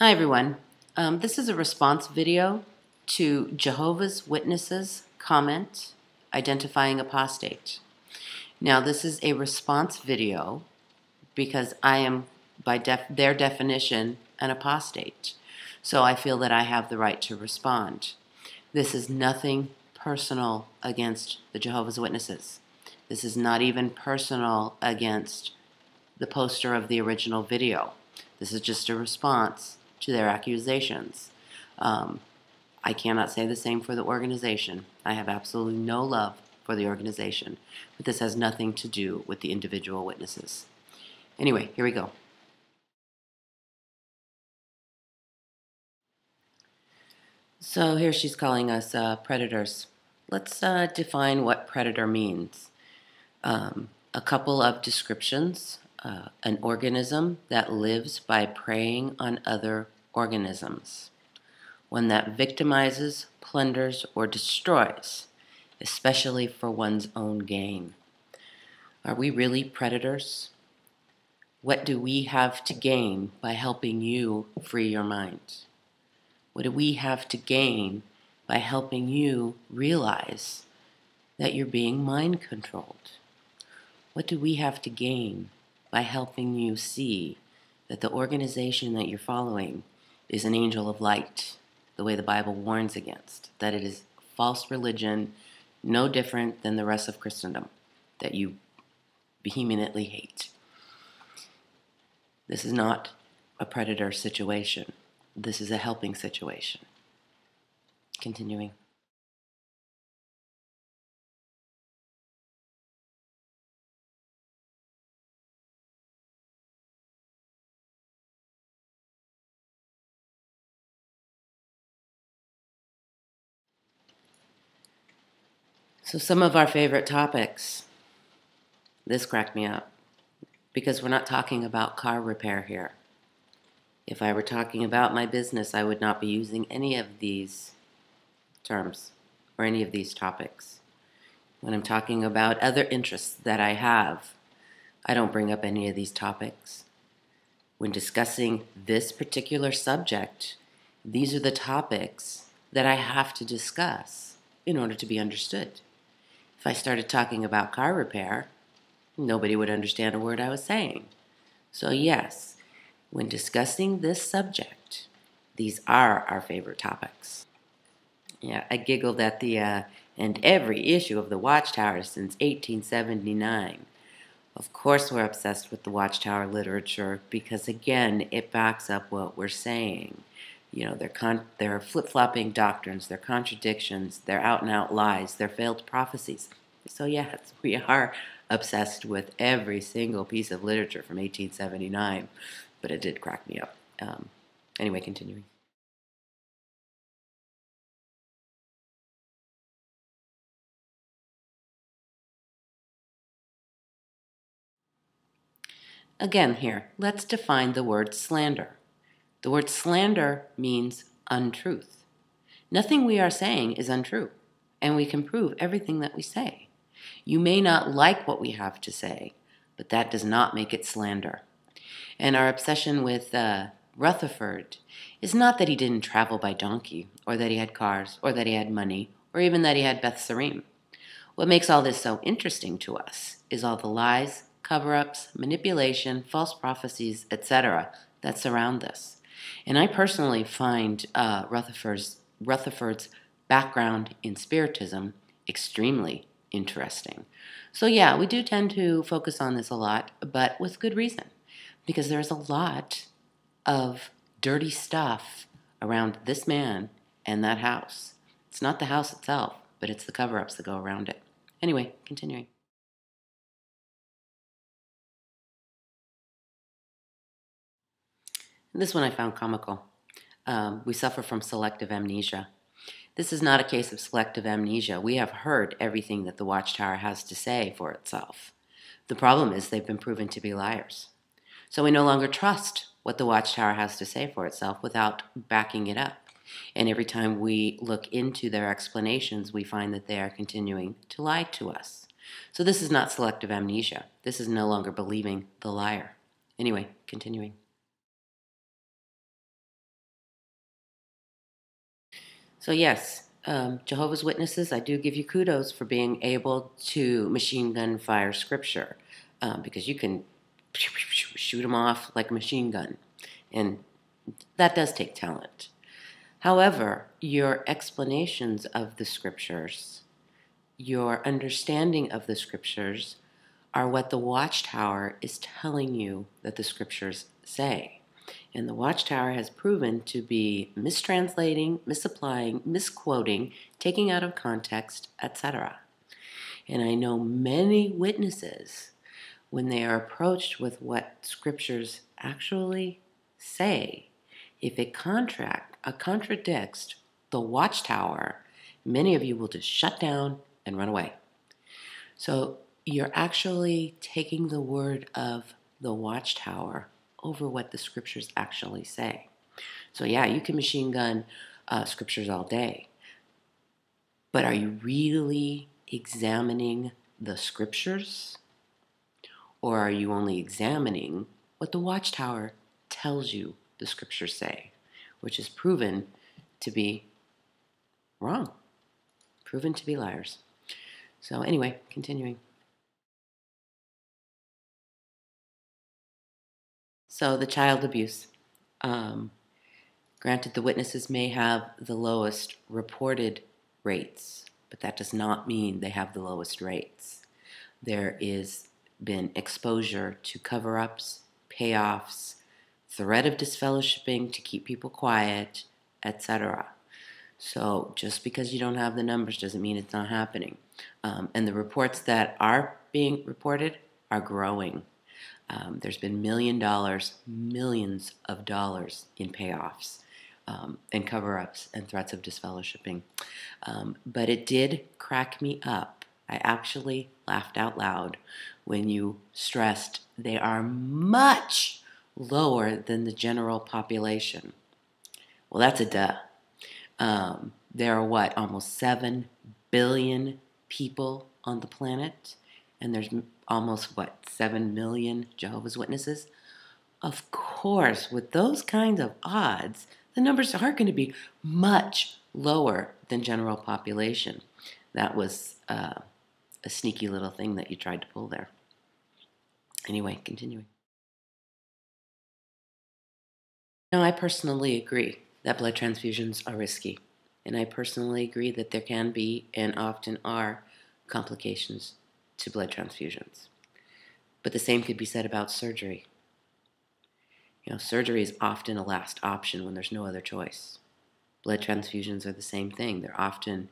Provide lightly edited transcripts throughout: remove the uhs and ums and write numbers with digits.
Hi everyone. This is a response video to Jehovah's Witnesses comment identifying apostate. Now this is a response video because I am by their definition an apostate. So I feel that I have the right to respond. This is nothing personal against the Jehovah's Witnesses. This is not even personal against the poster of the original video. This is just a response to their accusations. I cannot say the same for the organization. I have absolutely no love for the organization, but this has nothing to do with the individual witnesses. Anyway, here we go. So here she's calling us predators. Let's define what predator means. A couple of descriptions. An organism that lives by preying on other organisms. One that victimizes, plunders, or destroys, especially for one's own gain. Are we really predators? What do we have to gain by helping you free your mind? What do we have to gain by helping you realize that you're being mind controlled? What do we have to gain by helping you see that the organization that you're following is an angel of light, the way the Bible warns against, that it is false religion, no different than the rest of Christendom, that you vehemently hate? This is not a predator situation. This is a helping situation. Continuing. So some of our favorite topics. This cracked me up because we're not talking about car repair here. If I were talking about my business, I would not be using any of these terms or any of these topics. When I'm talking about other interests that I have, I don't bring up any of these topics. When discussing this particular subject, these are the topics that I have to discuss in order to be understood. If I started talking about car repair, nobody would understand a word I was saying. So yes, when discussing this subject, these are our favorite topics. Yeah, I giggled at the and every issue of the Watchtower since 1879. Of course we're obsessed with the Watchtower literature because, again, it backs up what we're saying. You know, they're flip-flopping doctrines, they're contradictions, they're out-and-out lies, they're failed prophecies. So yes, we are obsessed with every single piece of literature from 1879, but it did crack me up. Anyway, continuing. Again here, let's define the word slander. The word slander means untruth. Nothing we are saying is untrue, and we can prove everything that we say. You may not like what we have to say, but that does not make it slander. And our obsession with Rutherford is not that he didn't travel by donkey, or that he had cars, or that he had money, or even that he had Beth Sarim. What makes all this so interesting to us is all the lies, cover-ups, manipulation, false prophecies, etc. that surround this. And I personally find Rutherford's background in Spiritism extremely interesting. So yeah, we do tend to focus on this a lot, but with good reason, because there's a lot of dirty stuff around this man and that house. It's not the house itself, but it's the cover-ups that go around it. Anyway, continuing. This one I found comical. We suffer from selective amnesia. This is not a case of selective amnesia. We have heard everything that the Watchtower has to say for itself. The problem is they've been proven to be liars. So we no longer trust what the Watchtower has to say for itself without backing it up. And every time we look into their explanations, we find that they are continuing to lie to us. So this is not selective amnesia. This is no longer believing the liar. Anyway, continuing. So yes, Jehovah's Witnesses, I do give you kudos for being able to machine gun fire scripture, because you can shoot them off like a machine gun, and that does take talent. However, your explanations of the scriptures, your understanding of the scriptures, are what the Watchtower is telling you that the scriptures say. And the Watchtower has proven to be mistranslating, misapplying, misquoting, taking out of context, etc. And I know many witnesses, when they are approached with what scriptures actually say, if it contradicts the Watchtower, many of you will just shut down and run away. So you're actually taking the word of the Watchtower over what the scriptures actually say. So yeah, you can machine gun scriptures all day, but are you really examining the scriptures? Or are you only examining what the Watchtower tells you the scriptures say, which is proven to be wrong, proven to be liars? So anyway, continuing. So the child abuse. Granted, the witnesses may have the lowest reported rates, but that does not mean they have the lowest rates. There is been exposure to cover-ups, payoffs, threat of disfellowshipping to keep people quiet, etc. So just because you don't have the numbers doesn't mean it's not happening. And the reports that are being reported are growing. There's been millions of dollars in payoffs, and cover-ups and threats of disfellowshipping. But it did crack me up. I actually laughed out loud when you stressed they are much lower than the general population. Well, that's a duh. There are what, almost 7 billion people on the planet, and there's almost what, 7 million Jehovah's Witnesses? Of course, with those kinds of odds, the numbers are going to be much lower than general population. That was a sneaky little thing that you tried to pull there. Anyway, continuing. Now, I personally agree that blood transfusions are risky, and I personally agree that there can be and often are complications to blood transfusions. But the same could be said about surgery. You know, surgery is often a last option when there's no other choice. Blood transfusions are the same thing. They're often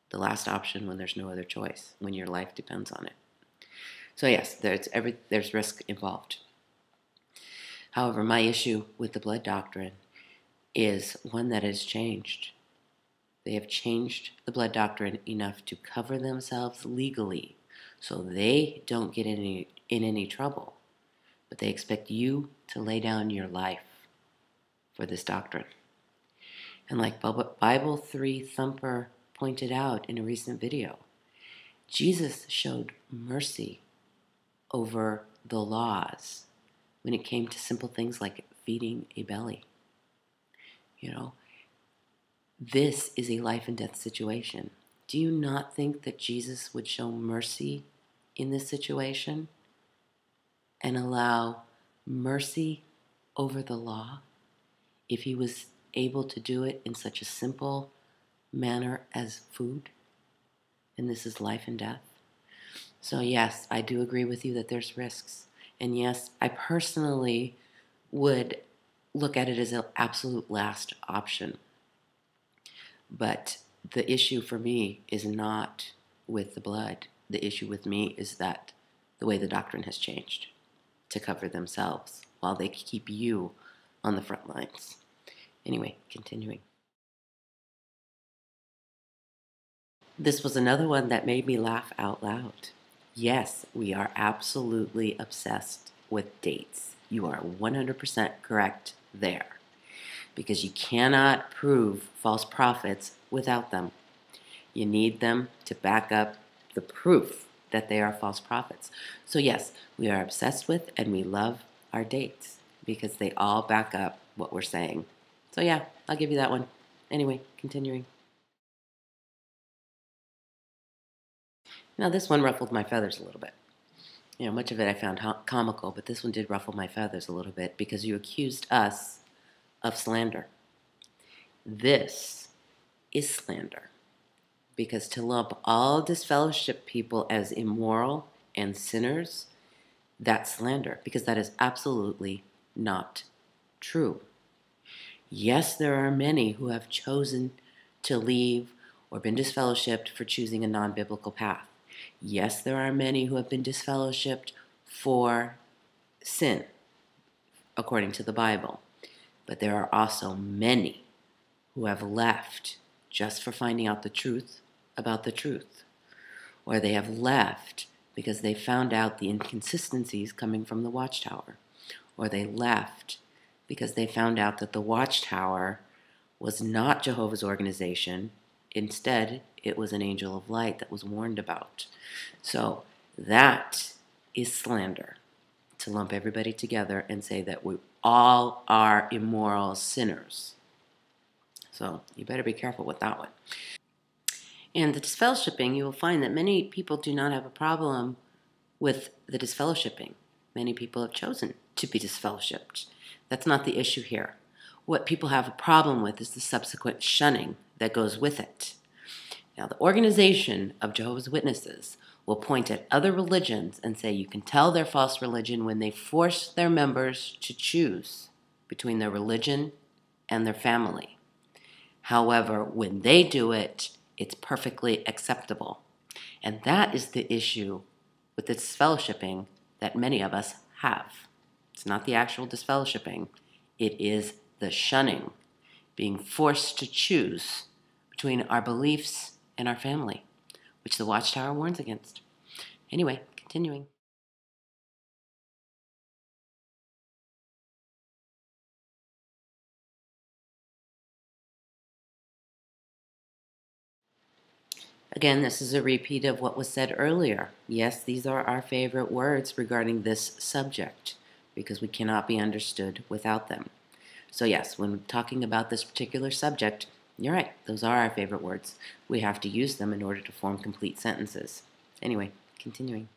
the last option when there's no other choice, when your life depends on it. So yes, there's risk involved. However, my issue with the blood doctrine is one that has changed. They have changed the blood doctrine enough to cover themselves legally so they don't get in any trouble. But they expect you to lay down your life for this doctrine. And like Bible 3 Thumper pointed out in a recent video, Jesus showed mercy over the laws when it came to simple things like feeding a belly. You know, this is a life and death situation. Do you not think that Jesus would show mercy in this situation and allow mercy over the law if he was able to do it in such a simple manner as food? And this is life and death. So yes, I do agree with you that there's risks. And yes, I personally would look at it as an absolute last option. But the issue for me is not with the blood. The issue with me is that the way the doctrine has changed to cover themselves while they keep you on the front lines. Anyway, continuing. This was another one that made me laugh out loud. Yes, we are absolutely obsessed with dates. You are 100% correct there, because you cannot prove false prophets without them. You need them to back up the proof that they are false prophets. So yes, we are obsessed with and we love our dates because they all back up what we're saying. So yeah, I'll give you that one. Anyway, continuing. Now, this one ruffled my feathers a little bit. Much of it I found comical, but this one did ruffle my feathers a little bit because you accused us of slander. This is slander, because to lump all disfellowship people as immoral and sinners, that's slander, because that is absolutely not true. Yes, there are many who have chosen to leave or been disfellowshipped for choosing a non-biblical path. Yes, there are many who have been disfellowshipped for sin, according to the Bible. But there are also many who have left just for finding out the truth about the truth. Or they have left because they found out the inconsistencies coming from the Watchtower. Or they left because they found out that the Watchtower was not Jehovah's organization. Instead, it was an angel of light that was warned about. So that is slander, to lump everybody together and say that we all are immoral sinners. So you better be careful with that one. And the disfellowshipping, you will find that many people do not have a problem with the disfellowshipping. Many people have chosen to be disfellowshipped. That's not the issue here. What people have a problem with is the subsequent shunning that goes with it. Now, the organization of Jehovah's Witnesses will point at other religions and say you can tell they're false religion when they force their members to choose between their religion and their family. However, when they do it, it's perfectly acceptable. And that is the issue with the disfellowshipping that many of us have. It's not the actual disfellowshipping. It is the shunning, being forced to choose between our beliefs and our family, which the Watchtower warns against. Anyway, continuing. Again, this is a repeat of what was said earlier. Yes, these are our favorite words regarding this subject because we cannot be understood without them. So yes, when talking about this particular subject, you're right, those are our favorite words. We have to use them in order to form complete sentences. Anyway, continuing.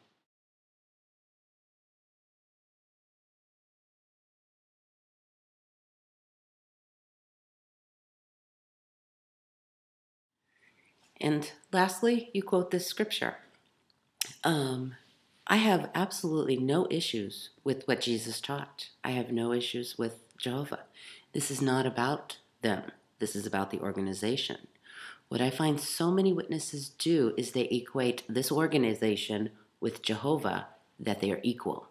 And lastly, you quote this scripture. I have absolutely no issues with what Jesus taught. I have no issues with Jehovah. This is not about them. This is about the organization. What I find so many witnesses do is they equate this organization with Jehovah, that they are equal.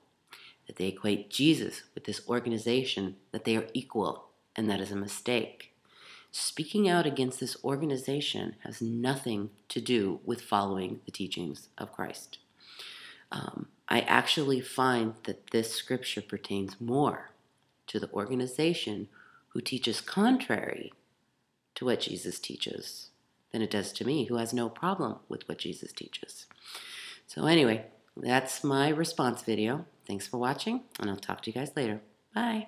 That they equate Jesus with this organization, that they are equal, and that is a mistake. Speaking out against this organization has nothing to do with following the teachings of Christ. I actually find that this scripture pertains more to the organization who teaches contrary to what Jesus teaches than it does to me, who has no problem with what Jesus teaches. So anyway, that's my response video. Thanks for watching, and I'll talk to you guys later. Bye.